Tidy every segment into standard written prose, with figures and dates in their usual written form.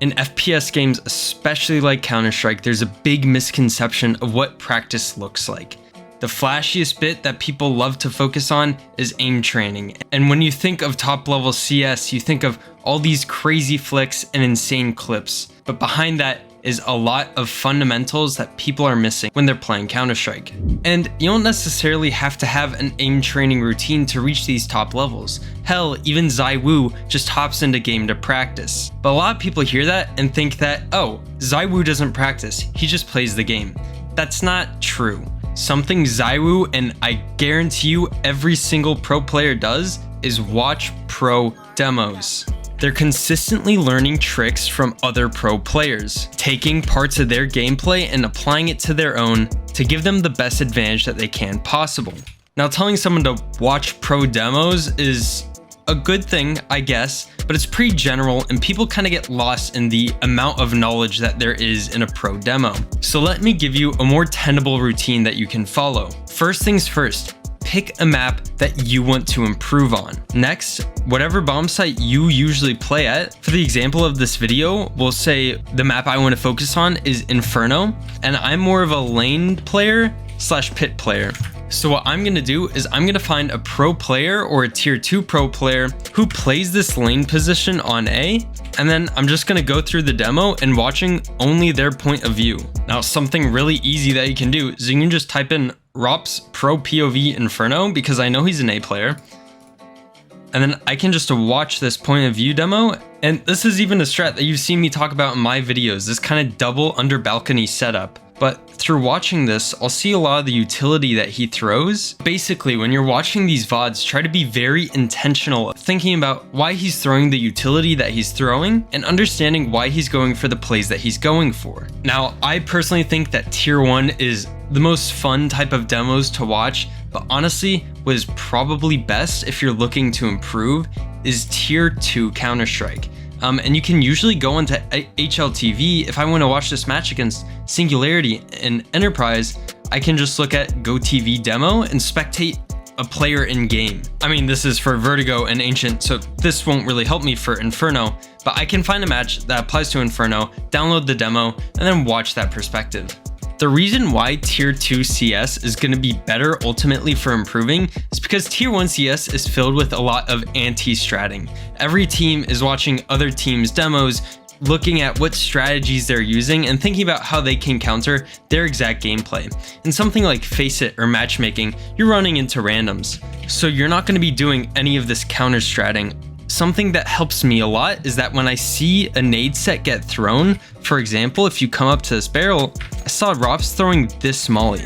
In FPS games, especially like Counter-Strike, there's a big misconception of what practice looks like. The flashiest bit that people love to focus on is aim training. And when you think of top level CS, you think of all these crazy flicks and insane clips. But behind that is a lot of fundamentals that people are missing when they're playing Counter-Strike. And you don't necessarily have to have an aim training routine to reach these top levels. Hell, even ZywOo just hops into game to practice. But a lot of people hear that and think that, oh, ZywOo doesn't practice, he just plays the game. That's not true. Something ZywOo, and I guarantee you every single pro player does, is watch pro demos. They're consistently learning tricks from other pro players, taking parts of their gameplay and applying it to their own to give them the best advantage that they can possible. Now, telling someone to watch pro demos is a good thing, I guess, but it's pretty general and people kind of get lost in the amount of knowledge that there is in a pro demo. So let me give you a more tenable routine that you can follow. First things first, pick a map that you want to improve on. Next, whatever bomb site you usually play at. For the example of this video, we'll say the map I want to focus on is Inferno, and I'm more of a lane player / pit player. So what I'm going to do is I'm going to find a pro player or a tier 2 pro player who plays this lane position on A, and then I'm just going to go through the demo and watching only their point of view. Now, something really easy that you can do is you can just type in Rop's Pro POV Inferno, because I know he's an A player, and then I can just watch this point of view demo. And this is even a strat that you've seen me talk about in my videos, this kind of double under balcony setup. But through watching this, I'll see a lot of the utility that he throws. Basically, when you're watching these VODs, try to be very intentional, thinking about why he's throwing the utility that he's throwing and understanding why he's going for the plays that he's going for. Now, I personally think that tier 1 is the most fun type of demos to watch, but honestly, what is probably best if you're looking to improve is tier 2 Counter-Strike. And you can usually go into HLTV. If I want to watch this match against Singularity and Enterprise, I can just look at GoTV demo and spectate a player in game. I mean, this is for Vertigo and Ancient, so this won't really help me for Inferno, but I can find a match that applies to Inferno, download the demo, and then watch that perspective. The reason why tier 2 CS is going to be better ultimately for improving is because tier 1 CS is filled with a lot of anti-stratting. Every team is watching other teams' demos, looking at what strategies they're using and thinking about how they can counter their exact gameplay. In something like Face It or matchmaking, you're running into randoms, so you're not going to be doing any of this counter-stratting. Something that helps me a lot is that when I see a nade set get thrown, for example, if you come up to this barrel, I saw Rops throwing this molly.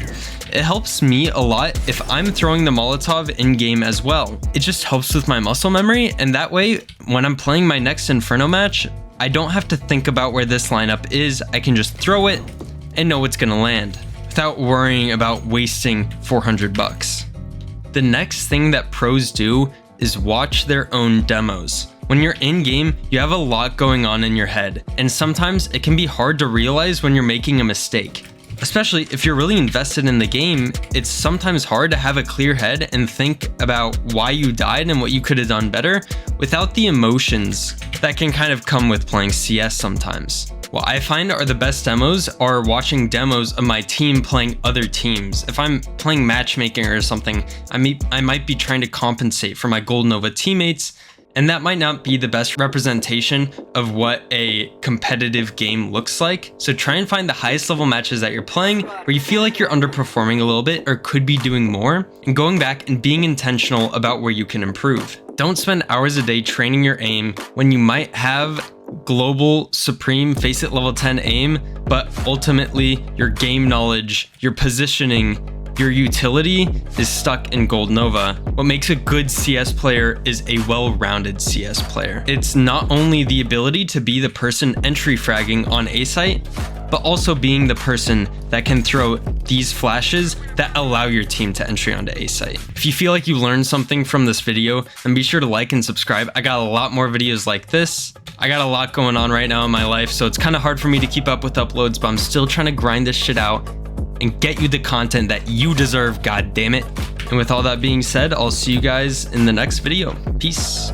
It helps me a lot if I'm throwing the Molotov in game as well. It just helps with my muscle memory, and that way, when I'm playing my next Inferno match, I don't have to think about where this lineup is. I can just throw it and know it's gonna land without worrying about wasting $400. The next thing that pros do is watch their own demos. When you're in game, you have a lot going on in your head, and sometimes it can be hard to realize when you're making a mistake. Especially if you're really invested in the game, it's sometimes hard to have a clear head and think about why you died and what you could have done better without the emotions that can kind of come with playing CS sometimes. What I find are the best demos are watching demos of my team playing other teams. If I'm playing matchmaking or something, I might be trying to compensate for my Gold Nova teammates, and that might not be the best representation of what a competitive game looks like. So try and find the highest level matches that you're playing where you feel like you're underperforming a little bit or could be doing more, and going back and being intentional about where you can improve. Don't spend hours a day training your aim when you might have global supreme Face It level 10 aim, but ultimately your game knowledge, your positioning, your utility is stuck in Gold Nova. What makes a good CS player is a well-rounded CS player. It's not only the ability to be the person entry fragging on A site, but also being the person that can throw these flashes that allow your team to entry onto A site. If you feel like you learned something from this video, then be sure to like and subscribe. I got a lot more videos like this. I got a lot going on right now in my life, so it's kind of hard for me to keep up with uploads, but I'm still trying to grind this shit out and get you the content that you deserve, god damn it. And with all that being said, I'll see you guys in the next video. Peace.